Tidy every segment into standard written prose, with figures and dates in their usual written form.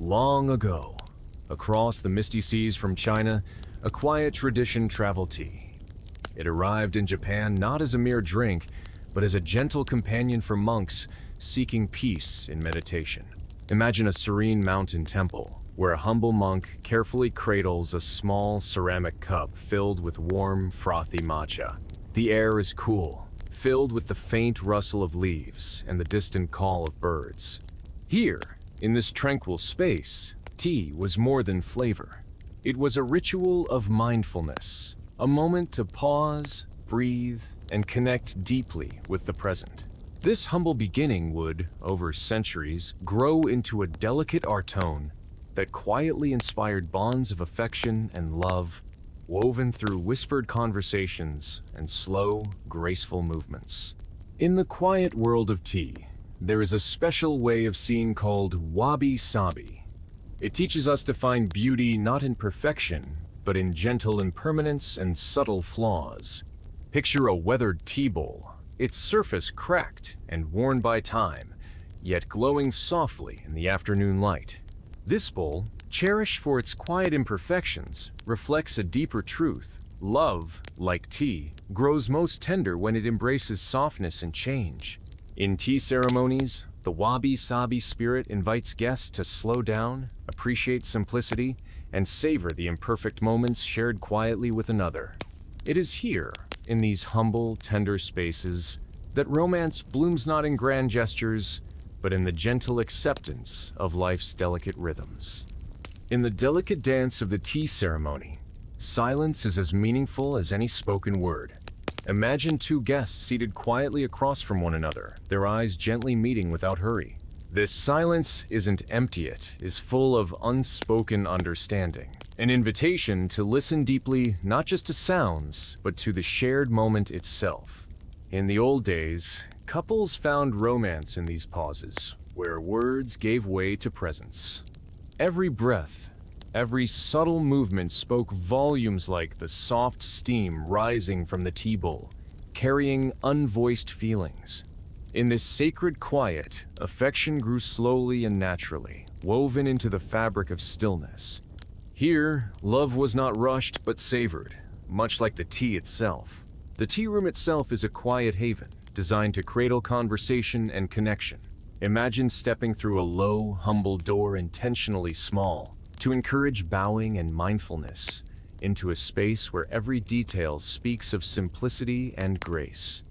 Long ago, across the misty seas from China, a quiet tradition traveled tea. It arrived in Japan not as a mere drink, but as a gentle companion for monks seeking peace in meditation. Imagine a serene mountain temple, where a humble monk carefully cradles a small ceramic cup filled with warm, frothy matcha. The air is cool, filled with the faint rustle of leaves and the distant call of birds. Here, in this tranquil space, tea was more than flavor. It was a ritual of mindfulness, a moment to pause, breathe, and connect deeply with the present. This humble beginning would, over centuries, grow into a delicate art tone that quietly inspired bonds of affection and love, woven through whispered conversations and slow, graceful movements. In the quiet world of tea, there is a special way of seeing called wabi-sabi. It teaches us to find beauty not in perfection, but in gentle impermanence and subtle flaws. Picture a weathered tea bowl, its surface cracked and worn by time, yet glowing softly in the afternoon light. This bowl, cherished for its quiet imperfections, reflects a deeper truth. Love, like tea, grows most tender when it embraces softness and change. In tea ceremonies, the wabi-sabi spirit invites guests to slow down, appreciate simplicity, and savor the imperfect moments shared quietly with another. It is here, in these humble, tender spaces, that romance blooms not in grand gestures, but in the gentle acceptance of life's delicate rhythms. In the delicate dance of the tea ceremony, silence is as meaningful as any spoken word. Imagine two guests seated quietly across from one another, their eyes gently meeting without hurry. This silence isn't empty, it is full of unspoken understanding. An invitation to listen deeply, not just to sounds, but to the shared moment itself. In the old days, couples found romance in these pauses, where words gave way to presence. Every breath, every subtle movement spoke volumes like the soft steam rising from the tea bowl, carrying unvoiced feelings. In this sacred quiet, affection grew slowly and naturally, woven into the fabric of stillness. Here, love was not rushed but savored, much like the tea itself. The tea room itself is a quiet haven, designed to cradle conversation and connection. Imagine stepping through a low, humble door intentionally small, to encourage bowing and mindfulness, into a space where every detail speaks of simplicity and grace.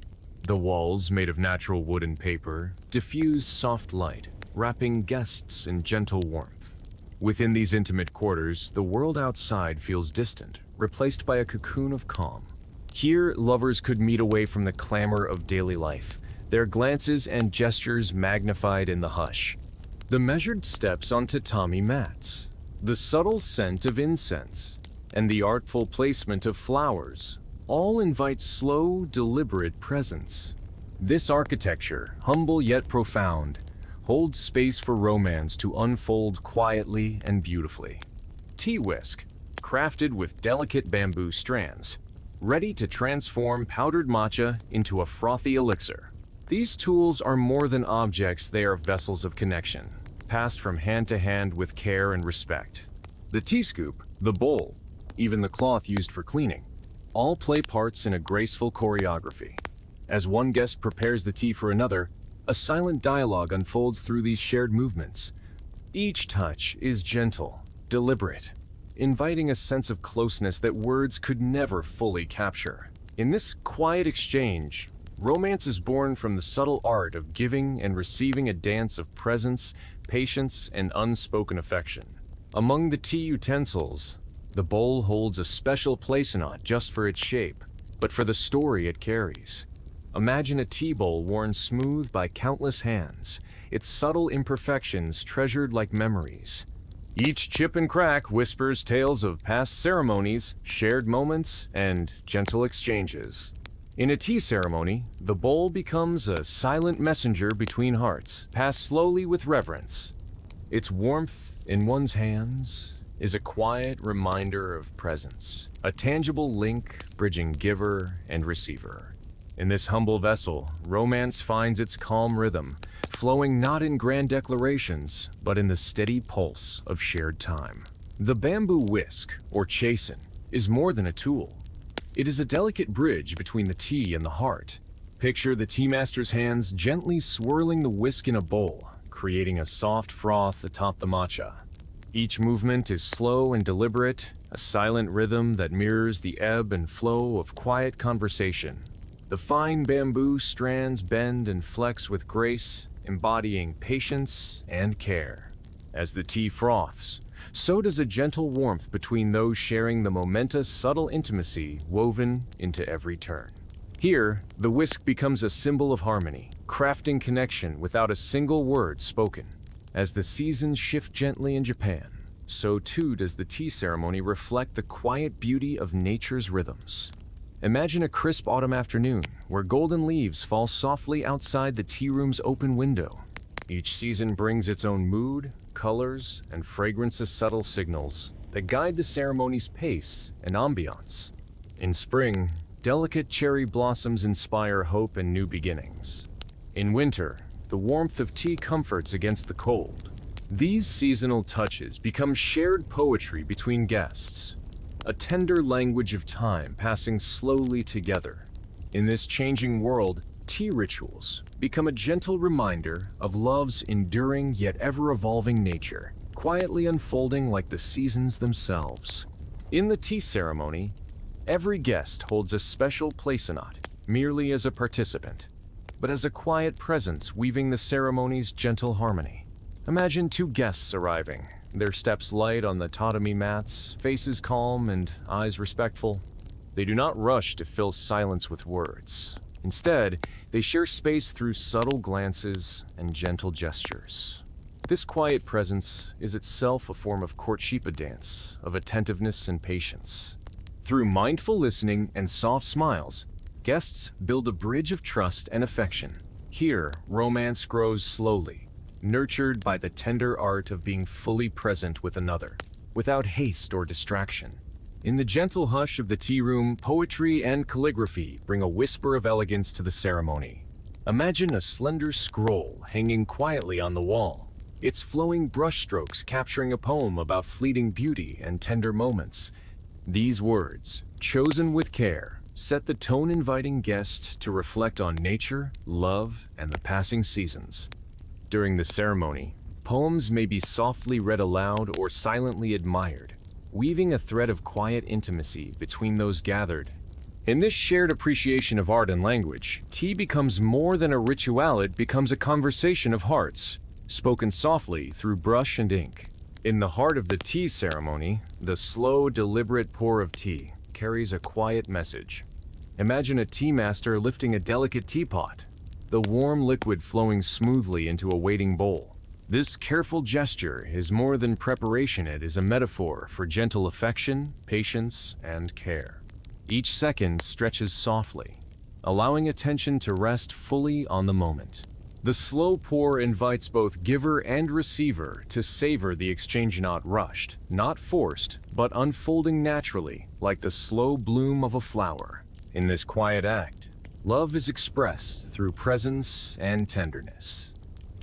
The walls, made of natural wood and paper, diffuse soft light, wrapping guests in gentle warmth. Within these intimate quarters, the world outside feels distant, replaced by a cocoon of calm. Here, lovers could meet away from the clamor of daily life, their glances and gestures magnified in the hush. The measured steps on tatami mats, the subtle scent of incense, and the artful placement of flowers all invite slow, deliberate presence. This architecture, humble yet profound, holds space for romance to unfold quietly and beautifully. Tea whisk, crafted with delicate bamboo strands, ready to transform powdered matcha into a frothy elixir. These tools are more than objects, they are vessels of connection, passed from hand to hand with care and respect. The tea scoop, the bowl, even the cloth used for cleaning, all play parts in a graceful choreography. As one guest prepares the tea for another, a silent dialogue unfolds through these shared movements. Each touch is gentle, deliberate, inviting a sense of closeness that words could never fully capture. In this quiet exchange, romance is born from the subtle art of giving and receiving, a dance of presence, patience, and unspoken affection. Among the tea utensils, the bowl holds a special place not just for its shape, but for the story it carries. Imagine a tea bowl worn smooth by countless hands, its subtle imperfections treasured like memories. Each chip and crack whispers tales of past ceremonies, shared moments, and gentle exchanges. In a tea ceremony, the bowl becomes a silent messenger between hearts, passed slowly with reverence. Its warmth in one's hands is a quiet reminder of presence, a tangible link bridging giver and receiver. In this humble vessel, romance finds its calm rhythm, flowing not in grand declarations, but in the steady pulse of shared time. The bamboo whisk, or chasen, is more than a tool. It is a delicate bridge between the tea and the heart. Picture the tea master's hands gently swirling the whisk in a bowl, creating a soft froth atop the matcha. Each movement is slow and deliberate, a silent rhythm that mirrors the ebb and flow of quiet conversation. The fine bamboo strands bend and flex with grace, embodying patience and care. As the tea froths, so does a gentle warmth between those sharing the momentous, subtle intimacy woven into every turn. Here, the whisk becomes a symbol of harmony, crafting connection without a single word spoken. As the seasons shift gently in Japan, so too does the tea ceremony reflect the quiet beauty of nature's rhythms. Imagine a crisp autumn afternoon where golden leaves fall softly outside the tea room's open window. Each season brings its own mood, colors, and fragrance as subtle signals that guide the ceremony's pace and ambiance. In spring, delicate cherry blossoms inspire hope and new beginnings. In winter, the warmth of tea comforts against the cold. These seasonal touches become shared poetry between guests, a tender language of time passing slowly together. In this changing world, tea rituals become a gentle reminder of love's enduring yet ever-evolving nature, quietly unfolding like the seasons themselves. In the tea ceremony, every guest holds a special place, not merely as a participant, but as a quiet presence weaving the ceremony's gentle harmony. Imagine two guests arriving, their steps light on the tatami mats, faces calm and eyes respectful. They do not rush to fill silence with words. Instead, they share space through subtle glances and gentle gestures. This quiet presence is itself a form of courtship, a dance of attentiveness and patience. Through mindful listening and soft smiles, guests build a bridge of trust and affection. Here, romance grows slowly, nurtured by the tender art of being fully present with another, without haste or distraction. In the gentle hush of the tea room, poetry and calligraphy bring a whisper of elegance to the ceremony. Imagine a slender scroll hanging quietly on the wall, its flowing brushstrokes capturing a poem about fleeting beauty and tender moments. These words, chosen with care, set the tone, inviting guests to reflect on nature, love, and the passing seasons. During the ceremony, poems may be softly read aloud or silently admired, weaving a thread of quiet intimacy between those gathered. In this shared appreciation of art and language, tea becomes more than a ritual, it becomes a conversation of hearts, spoken softly through brush and ink. In the heart of the tea ceremony, the slow, deliberate pour of tea carries a quiet message. Imagine a tea master lifting a delicate teapot, the warm liquid flowing smoothly into a waiting bowl. This careful gesture is more than preparation, it is a metaphor for gentle affection, patience, and care. Each second stretches softly, allowing attention to rest fully on the moment. The slow pour invites both giver and receiver to savor the exchange, not rushed, not forced, but unfolding naturally, like the slow bloom of a flower. In this quiet act, love is expressed through presence and tenderness.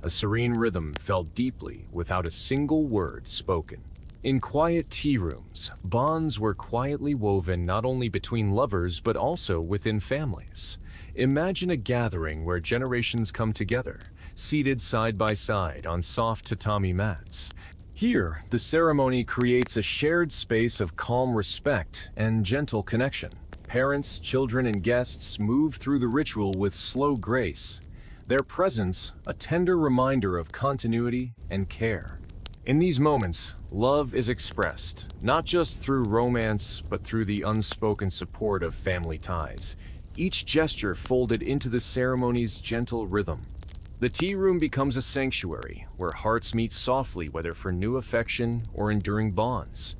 A serene rhythm felt deeply without a single word spoken. In quiet tea rooms, bonds were quietly woven not only between lovers but also within families. Imagine a gathering where generations come together, seated side by side on soft tatami mats. Here, the ceremony creates a shared space of calm respect and gentle connection. Parents, children, and guests move through the ritual with slow grace, their presence a tender reminder of continuity and care. In these moments, love is expressed, not just through romance, but through the unspoken support of family ties, each gesture folded into the ceremony's gentle rhythm. The tea room becomes a sanctuary where hearts meet softly, whether for new affection or enduring bonds.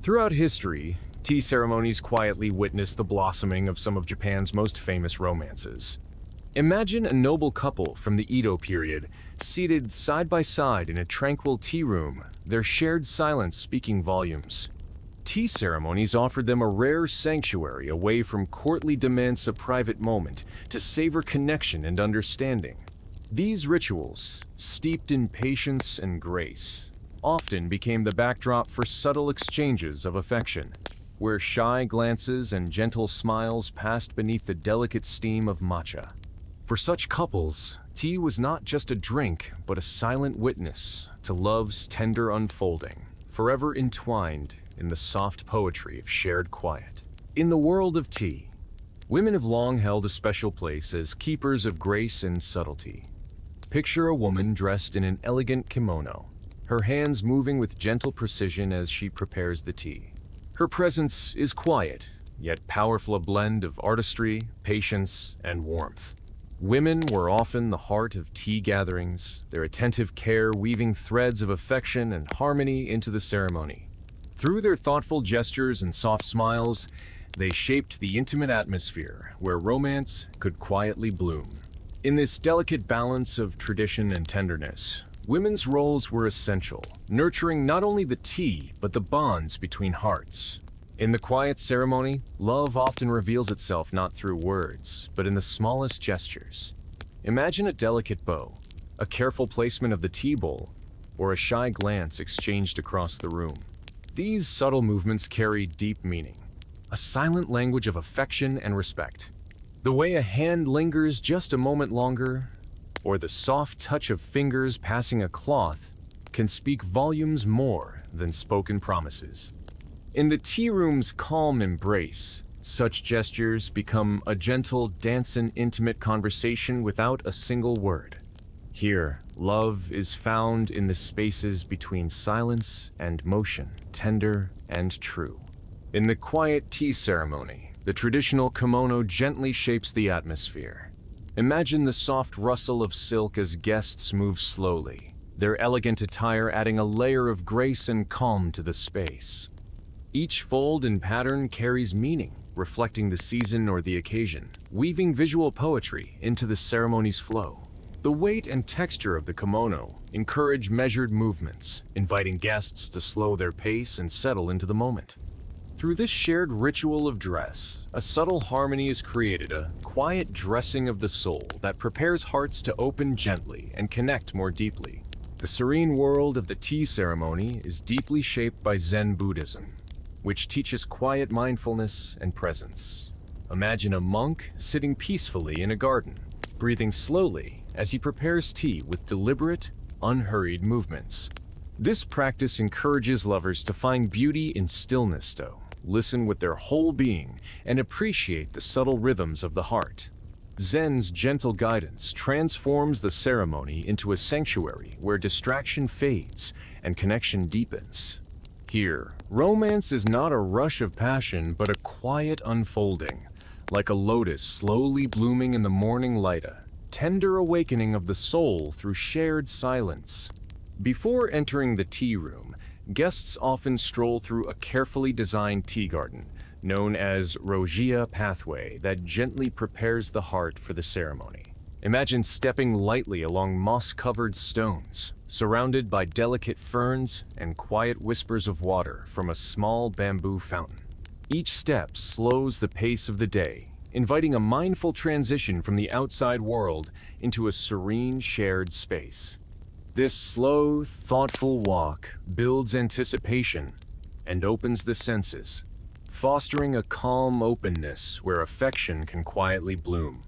Throughout history, tea ceremonies quietly witness the blossoming of some of Japan's most famous romances. Imagine a noble couple from the Edo period, seated side by side in a tranquil tea room, their shared silence speaking volumes. tea ceremonies offered them a rare sanctuary away from courtly demands, a private moment to savor connection and understanding. These rituals, steeped in patience and grace, often became the backdrop for subtle exchanges of affection, where shy glances and gentle smiles passed beneath the delicate steam of matcha. For such couples, tea was not just a drink, but a silent witness to love's tender unfolding, forever entwined in the soft poetry of shared quiet. In the world of tea, women have long held a special place as keepers of grace and subtlety. Picture a woman dressed in an elegant kimono, her hands moving with gentle precision as she prepares the tea. Her presence is quiet, yet powerful, a blend of artistry, patience, and warmth. Women were often the heart of tea gatherings, their attentive care weaving threads of affection and harmony into the ceremony. Through their thoughtful gestures and soft smiles, they shaped the intimate atmosphere where romance could quietly bloom. In this delicate balance of tradition and tenderness, women's roles were essential, nurturing not only the tea, but the bonds between hearts. In the quiet ceremony, love often reveals itself not through words, but in the smallest gestures. Imagine a delicate bow, a careful placement of the tea bowl, or a shy glance exchanged across the room. These subtle movements carry deep meaning, a silent language of affection and respect. The way a hand lingers just a moment longer, or the soft touch of fingers passing a cloth, can speak volumes more than spoken promises. In the tea room's calm embrace, such gestures become a gentle, dancing, intimate conversation without a single word. Here, love is found in the spaces between silence and motion, tender and true. In the quiet tea ceremony, the traditional kimono gently shapes the atmosphere. Imagine the soft rustle of silk as guests move slowly, their elegant attire adding a layer of grace and calm to the space. Each fold and pattern carries meaning, reflecting the season or the occasion, weaving visual poetry into the ceremony's flow. The weight and texture of the kimono encourage measured movements, inviting guests to slow their pace and settle into the moment. Through this shared ritual of dress, a subtle harmony is created, a quiet dressing of the soul that prepares hearts to open gently and connect more deeply. The serene world of the tea ceremony is deeply shaped by Zen Buddhism, which teaches quiet mindfulness and presence. Imagine a monk sitting peacefully in a garden, breathing slowly as he prepares tea with deliberate, unhurried movements. This practice encourages lovers to find beauty in stillness, to listen with their whole being, and appreciate the subtle rhythms of the heart. Zen's gentle guidance transforms the ceremony into a sanctuary where distraction fades and connection deepens. Here, romance is not a rush of passion, but a quiet unfolding, like a lotus slowly blooming in the morning light, a tender awakening of the soul through shared silence. Before entering the tea room, guests often stroll through a carefully designed tea garden, known as Rogia pathway, that gently prepares the heart for the ceremony. Imagine stepping lightly along moss-covered stones, surrounded by delicate ferns and quiet whispers of water from a small bamboo fountain. Each step slows the pace of the day, inviting a mindful transition from the outside world into a serene shared space. This slow, thoughtful walk builds anticipation and opens the senses, fostering a calm openness where affection can quietly bloom.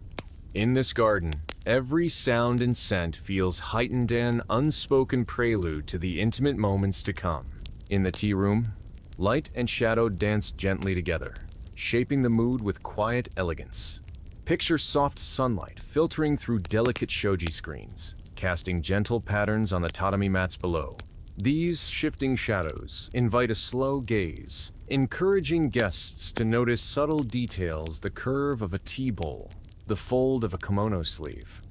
In this garden, every sound and scent feels heightened, an unspoken prelude to the intimate moments to come. In the tea room, light and shadow dance gently together, shaping the mood with quiet elegance. Picture soft sunlight filtering through delicate shoji screens, casting gentle patterns on the tatami mats below. These shifting shadows invite a slow gaze, encouraging guests to notice subtle details: the curve of a tea bowl, the fold of a kimono sleeve.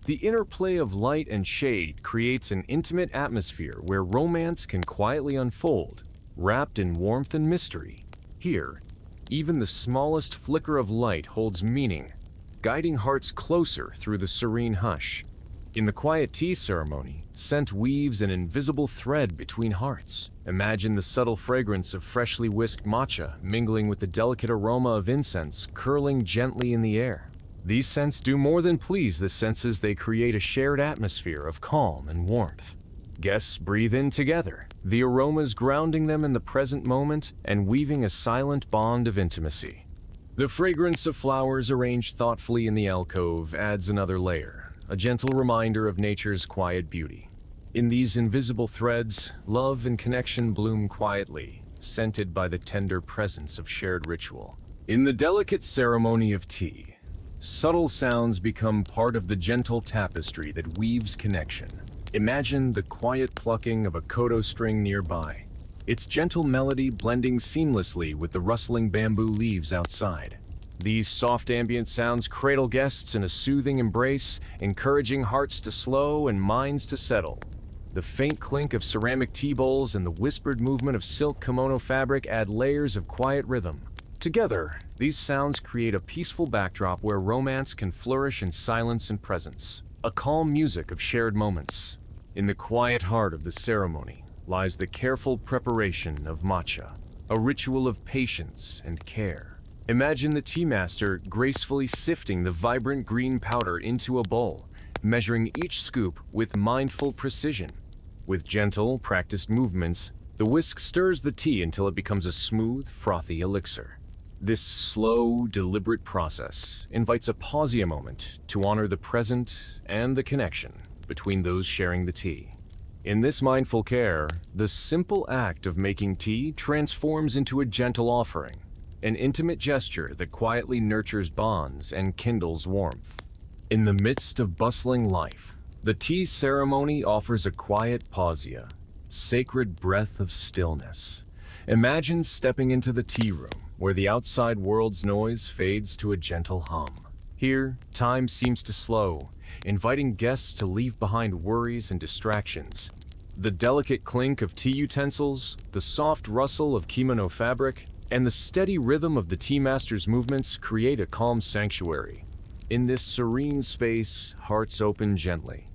The interplay of light and shade creates an intimate atmosphere where romance can quietly unfold, wrapped in warmth and mystery. Here, even the smallest flicker of light holds meaning, guiding hearts closer through the serene hush. In the quiet tea ceremony, scent weaves an invisible thread between hearts. Imagine the subtle fragrance of freshly whisked matcha mingling with the delicate aroma of incense curling gently in the air. These scents do more than please the senses, they create a shared atmosphere of calm and warmth. Guests breathe in together, the aromas grounding them in the present moment and weaving a silent bond of intimacy. The fragrance of flowers arranged thoughtfully in the alcove adds another layer, a gentle reminder of nature's quiet beauty. In these invisible threads, love and connection bloom quietly, scented by the tender presence of shared ritual. In the delicate ceremony of tea, subtle sounds become part of the gentle tapestry that weaves connection. Imagine the quiet plucking of a koto string nearby, its gentle melody blending seamlessly with the rustling bamboo leaves outside. These soft ambient sounds cradle guests in a soothing embrace, encouraging hearts to slow and minds to settle. The faint clink of ceramic tea bowls and the whispered movement of silk kimono fabric add layers of quiet rhythm. Together, these sounds create a peaceful backdrop where romance can flourish in silence and presence, a calm music of shared moments. In the quiet heart of the ceremony lies the careful preparation of matcha, a ritual of patience and care. Imagine the tea master gracefully sifting the vibrant green powder into a bowl, measuring each scoop with mindful precision. With gentle, practiced movements, the whisk stirs the tea until it becomes a smooth, frothy elixir. This slow, deliberate process invites a pausia moment to honor the present and the connection between those sharing the tea. In this mindful care, the simple act of making tea transforms into a gentle offering, an intimate gesture that quietly nurtures bonds and kindles warmth. In the midst of bustling life, the tea ceremony offers a quiet pausia, sacred breath of stillness. Imagine stepping into the tea room, where the outside world's noise fades to a gentle hum. Here, time seems to slow, inviting guests to leave behind worries and distractions. The delicate clink of tea utensils, the soft rustle of kimono fabric, and the steady rhythm of the tea master's movements create a calm sanctuary. In this serene space, hearts open gently,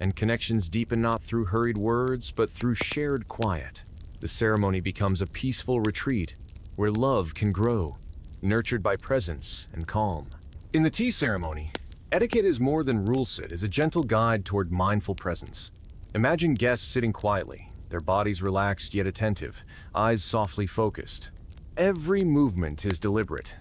and connections deepen not through hurried words, but through shared quiet. The ceremony becomes a peaceful retreat where love can grow, nurtured by presence and calm. In the tea ceremony, etiquette is more than rules. It is a gentle guide toward mindful presence. Imagine guests sitting quietly, their bodies relaxed yet attentive, eyes softly focused. Every movement is deliberate,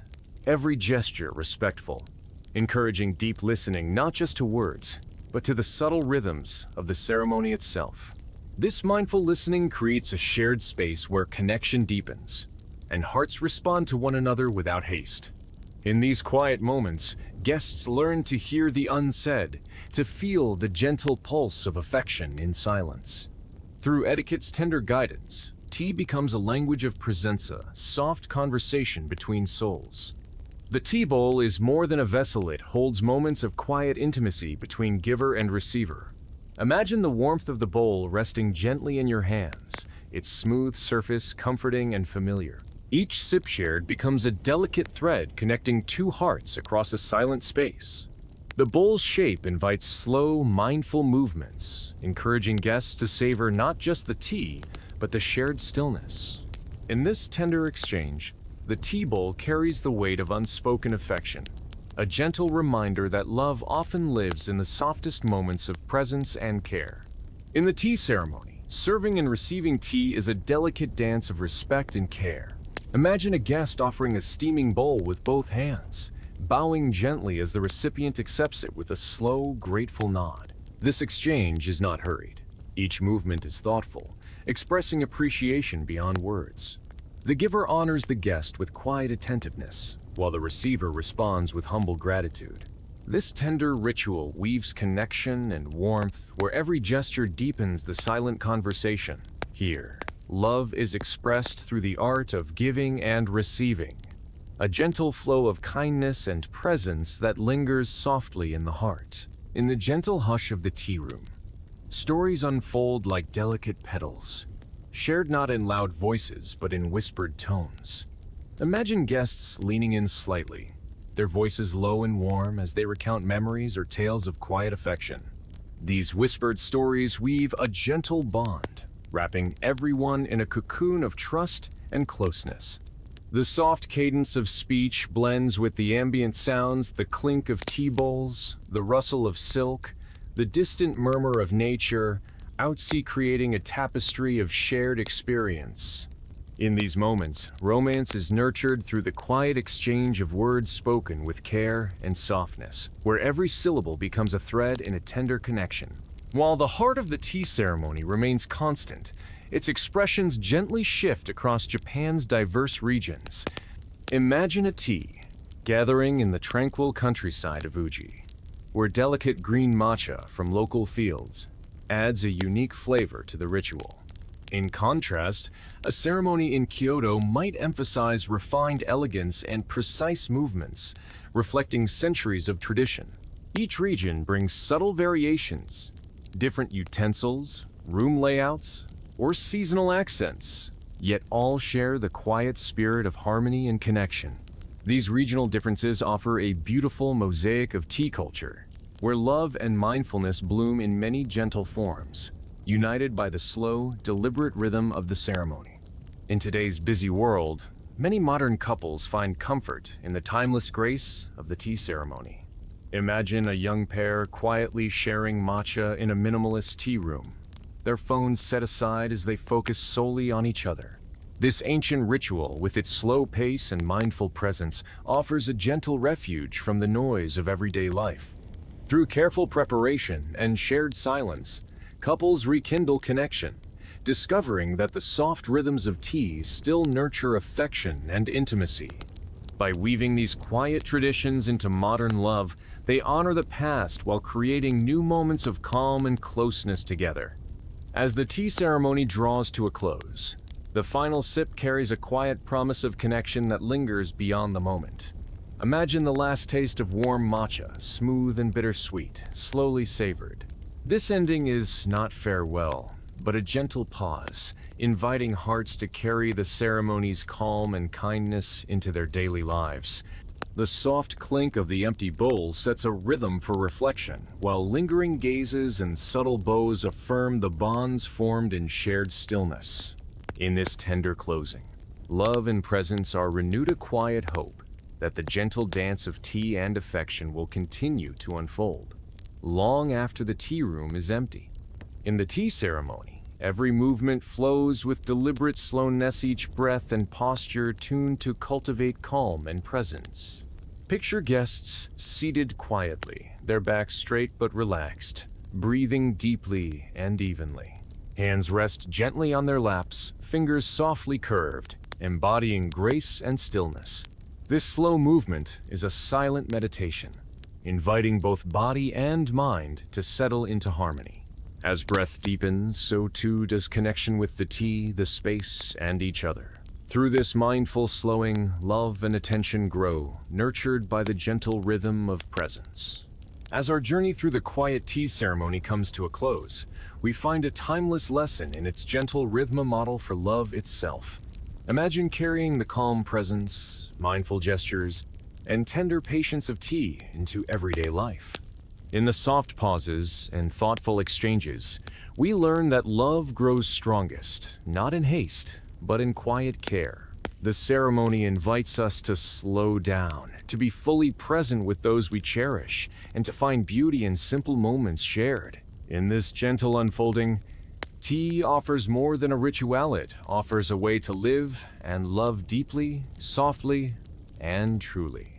every gesture respectful, encouraging deep listening not just to words, but to the subtle rhythms of the ceremony itself. This mindful listening creates a shared space where connection deepens, and hearts respond to one another without haste. In these quiet moments, guests learn to hear the unsaid, to feel the gentle pulse of affection in silence. Through etiquette's tender guidance, tea becomes a language of presenza, soft conversation between souls. The tea bowl is more than a vessel, it holds moments of quiet intimacy between giver and receiver. Imagine the warmth of the bowl resting gently in your hands, its smooth surface comforting and familiar. Each sip shared becomes a delicate thread connecting two hearts across a silent space. The bowl's shape invites slow, mindful movements, encouraging guests to savor not just the tea, but the shared stillness. In this tender exchange, the tea bowl carries the weight of unspoken affection, a gentle reminder that love often lives in the softest moments of presence and care. In the tea ceremony, serving and receiving tea is a delicate dance of respect and care. Imagine a guest offering a steaming bowl with both hands, bowing gently as the recipient accepts it with a slow, grateful nod. This exchange is not hurried. Each movement is thoughtful, expressing appreciation beyond words. The giver honors the guest with quiet attentiveness, while the receiver responds with humble gratitude. This tender ritual weaves connection and warmth where every gesture deepens the silent conversation. Here, love is expressed through the art of giving and receiving, a gentle flow of kindness and presence that lingers softly in the heart. In the gentle hush of the tea room, stories unfold like delicate petals, shared not in loud voices but in whispered tones. Imagine guests leaning in slightly, their voices low and warm as they recount memories or tales of quiet affection. These whispered stories weave a gentle bond, wrapping everyone in a cocoon of trust and closeness. The soft cadence of speech blends with the ambient sounds, the clink of tea bowls, the rustle of silk, the distant murmur of nature, outsea creating a tapestry of shared experience. In these moments, romance is nurtured through the quiet exchange of words spoken with care and softness, where every syllable becomes a thread in a tender connection. While the heart of the tea ceremony remains constant, its expressions gently shift across Japan's diverse regions. Imagine a tea gathering in the tranquil countryside of Uji, where delicate green matcha from local fields adds a unique flavor to the ritual. In contrast, a ceremony in Kyoto might emphasize refined elegance and precise movements, reflecting centuries of tradition. Each region brings subtle variations, different utensils, room layouts, or seasonal accents, yet all share the quiet spirit of harmony and connection. These regional differences offer a beautiful mosaic of tea culture, where love and mindfulness bloom in many gentle forms, united by the slow, deliberate rhythm of the ceremony. In today's busy world, many modern couples find comfort in the timeless grace of the tea ceremony. Imagine a young pair quietly sharing matcha in a minimalist tea room, their phones set aside as they focus solely on each other. This ancient ritual, with its slow pace and mindful presence, offers a gentle refuge from the noise of everyday life. Through careful preparation and shared silence, couples rekindle connection, discovering that the soft rhythms of tea still nurture affection and intimacy. By weaving these quiet traditions into modern love, they honor the past while creating new moments of calm and closeness together. As the tea ceremony draws to a close, the final sip carries a quiet promise of connection that lingers beyond the moment. Imagine the last taste of warm matcha, smooth and bittersweet, slowly savored. This ending is not farewell, but a gentle pause, inviting hearts to carry the ceremony's calm and kindness into their daily lives. The soft clink of the empty bowl sets a rhythm for reflection, while lingering gazes and subtle bows affirm the bonds formed in shared stillness. In this tender closing, love and presence are renewed, a quiet hope that the gentle dance of tea and affection will continue to unfold long after the tea room is empty. In the tea ceremony, every movement flows with deliberate slowness, each breath and posture tuned to cultivate calm and presence. Picture guests seated quietly, their backs straight but relaxed, breathing deeply and evenly. Hands rest gently on their laps, fingers softly curved, embodying grace and stillness. This slow movement is a silent meditation, inviting both body and mind to settle into harmony. As breath deepens, so too does connection with the tea, the space, and each other. Through this mindful slowing, love and attention grow, nurtured by the gentle rhythm of presence. As our journey through the quiet tea ceremony comes to a close, we find a timeless lesson in its gentle rhythm, model for love itself. Imagine carrying the calm presence, mindful gestures, and tender patience of tea into everyday life. In the soft pauses and thoughtful exchanges, we learn that love grows strongest, not in haste, but in quiet care. The ceremony invites us to slow down, to be fully present with those we cherish, and to find beauty in simple moments shared. In this gentle unfolding, tea offers more than a ritual. It offers a way to live and love deeply, softly, and truly.